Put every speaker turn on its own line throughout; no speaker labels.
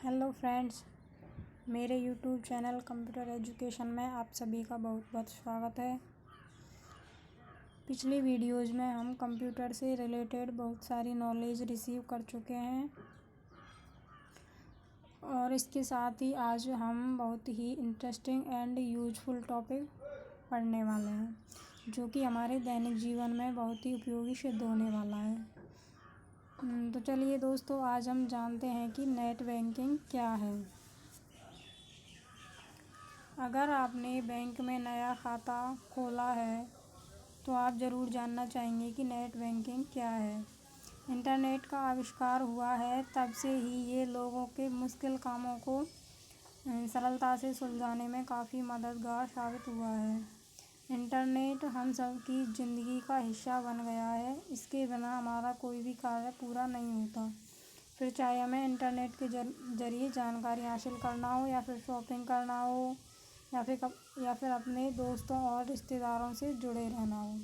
Hello friends, मेरे YouTube channel computer education में आप सभी का बहुत बहुत स्वागत है। पिछली वीडियोज़ में हम कंप्यूटर से रिलेटेड बहुत सारी नॉलेज रिसीव कर चुके हैं और इसके साथ ही आज हम बहुत ही इंटरेस्टिंग एंड यूजफुल टॉपिक पढ़ने वाले हैं, जो कि हमारे दैनिक जीवन में बहुत ही उपयोगी सिद्ध होने वाला है। तो चलिए दोस्तों, आज हम जानते हैं कि नेट बैंकिंग क्या है। अगर आपने बैंक में नया खाता खोला है तो आप ज़रूर जानना चाहेंगे कि नेट बैंकिंग क्या है। इंटरनेट का आविष्कार हुआ है तब से ही ये लोगों के मुश्किल कामों को सरलता से सुलझाने में काफ़ी मददगार साबित हुआ है। इंटरनेट हम सब की ज़िंदगी का हिस्सा बन गया है। इसके बिना हमारा कोई भी कार्य पूरा नहीं होता। फिर चाहे हमें इंटरनेट के जरिए जानकारी हासिल करना हो, या फिर शॉपिंग करना हो, या फिर अपने दोस्तों और रिश्तेदारों से जुड़े रहना हो।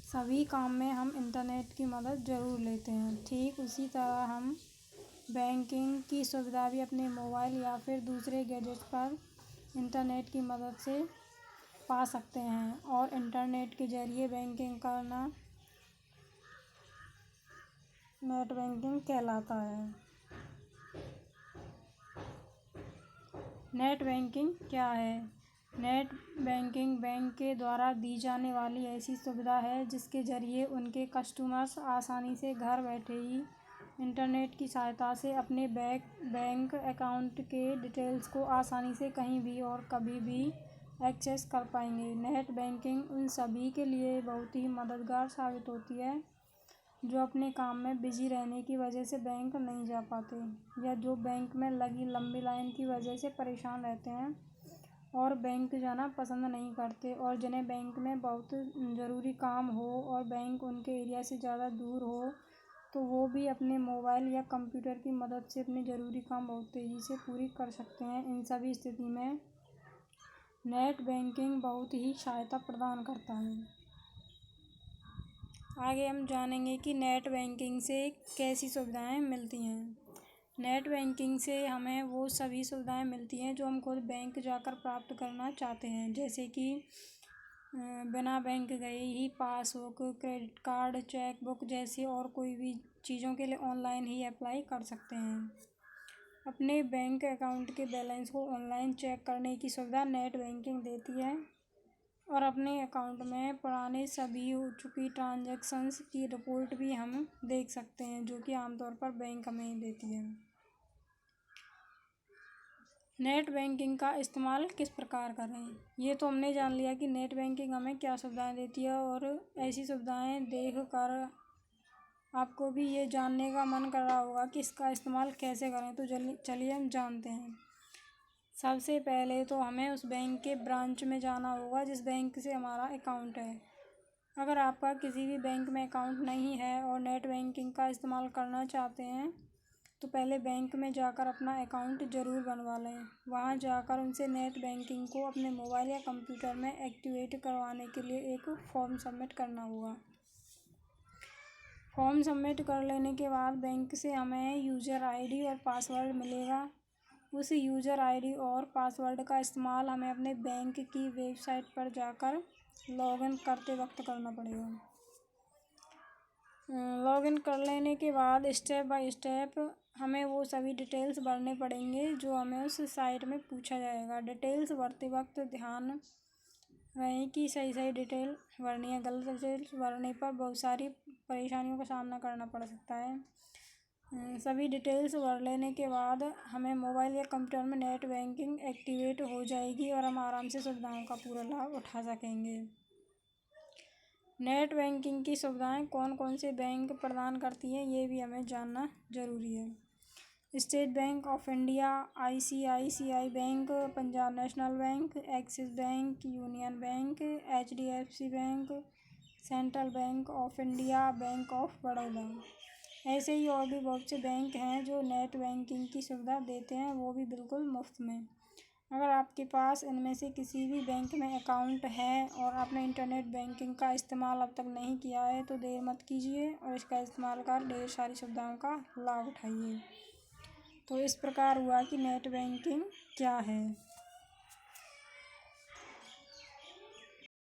सभी काम में हम इंटरनेट की मदद ज़रूर लेते हैं। ठीक उसी तरह हम बैंकिंग की सुविधा भी अपने मोबाइल या फिर दूसरे गैजेट पर इंटरनेट की मदद से पा सकते हैं, और इंटरनेट के जरिए बैंकिंग करना नेट बैंकिंग कहलाता है। नेट बैंकिंग क्या है? नेट बैंकिंग बैंक के द्वारा दी जाने वाली ऐसी सुविधा है जिसके जरिए उनके कस्टमर्स आसानी से घर बैठे ही इंटरनेट की सहायता से अपने बैंक अकाउंट के डिटेल्स को आसानी से कहीं भी और कभी भी एक्सेस कर पाएंगे। नेट बैंकिंग उन सभी के लिए बहुत ही मददगार साबित होती है जो अपने काम में बिजी रहने की वजह से बैंक नहीं जा पाते, या जो बैंक में लगी लंबी लाइन की वजह से परेशान रहते हैं और बैंक जाना पसंद नहीं करते, और जिन्हें बैंक में बहुत ज़रूरी काम हो और बैंक उनके एरिया से ज़्यादा दूर हो, तो वो भी अपने मोबाइल या कंप्यूटर की मदद से अपने ज़रूरी काम बहुत तेज़ी से पूरी कर सकते हैं। इन सभी स्थिति में नेट बैंकिंग बहुत ही सहायता प्रदान करता है। आगे हम जानेंगे कि नेट बैंकिंग से कैसी सुविधाएं मिलती हैं। नेट बैंकिंग से हमें वो सभी सुविधाएं मिलती हैं जो हम खुद बैंक जाकर प्राप्त करना चाहते हैं, जैसे कि बिना बैंक गए ही passbook, credit card, cheque book जैसी और कोई भी चीज़ों के लिए ऑनलाइन ही अप्लाई कर सकते हैं। अपने बैंक अकाउंट के बैलेंस को ऑनलाइन चेक करने की सुविधा नेट बैंकिंग देती है, और अपने अकाउंट में पुराने सभी हो चुकी ट्रांजैक्शंस की रिपोर्ट भी हम देख सकते हैं, जो कि आमतौर पर बैंक हमें देती है। नेट बैंकिंग का इस्तेमाल किस प्रकार करें? ये तो हमने जान लिया कि नेट बैंकिंग हमें क्या सुविधाएं देती है, और ऐसी सुविधाएं देख कर आपको भी ये जानने का मन कर रहा होगा कि इसका इस्तेमाल कैसे करें। तो चलिए हम जानते हैं। सबसे पहले तो हमें उस बैंक के ब्रांच में जाना होगा जिस बैंक से हमारा अकाउंट है। अगर आपका किसी भी बैंक में अकाउंट नहीं है और नेट बैंकिंग का इस्तेमाल करना चाहते हैं, तो पहले बैंक में जाकर अपना अकाउंट ज़रूर बनवा लें। वहां जाकर उनसे नेट बैंकिंग को अपने मोबाइल या कंप्यूटर में एक्टिवेट करवाने के लिए एक फॉर्म सबमिट करना होगा। फॉर्म सबमिट कर लेने के बाद बैंक से हमें यूज़र आईडी और पासवर्ड मिलेगा। उस यूज़र आईडी और पासवर्ड का इस्तेमाल हमें अपने बैंक की वेबसाइट पर जाकर लॉगिन करते वक्त करना पड़ेगा। लॉगिन कर लेने के बाद स्टेप बाय स्टेप हमें वो सभी डिटेल्स भरने पड़ेंगे जो हमें उस साइट में पूछा जाएगा। डिटेल्स भरते वक्त ध्यान रहे कि सही डिटेल भरनी है। गलत डिटेल्स भरने पर बहुत सारी परेशानियों का सामना करना पड़ सकता है। सभी डिटेल्स भर लेने के बाद हमें मोबाइल या कंप्यूटर में नेट बैंकिंग एक्टिवेट हो जाएगी और हम आराम से सुविधाओं का पूरा लाभ उठा सकेंगे। नेट बैंकिंग की सुविधाएं कौन कौन से बैंक प्रदान करती हैं, ये भी हमें जानना ज़रूरी है। State bank of India, ICICI bank, Punjab national bank, axis bank, union bank, HDFC bank, central bank of India, bank of Baroda. ऐसे ही और भी बहुत से बैंक हैं जो नेट बैंकिंग की सुविधा देते हैं, वो भी बिल्कुल मुफ्त में। अगर आपके पास इनमें से किसी भी बैंक में अकाउंट है और आपने इंटरनेट बैंकिंग का इस्तेमाल अब तक नहीं किया है, तो देर मत कीजिए और इसका इस्तेमाल कर ढेर सारी सुविधाओं का लाभ उठाइए। तो इस प्रकार हुआ कि नेट बैंकिंग क्या है।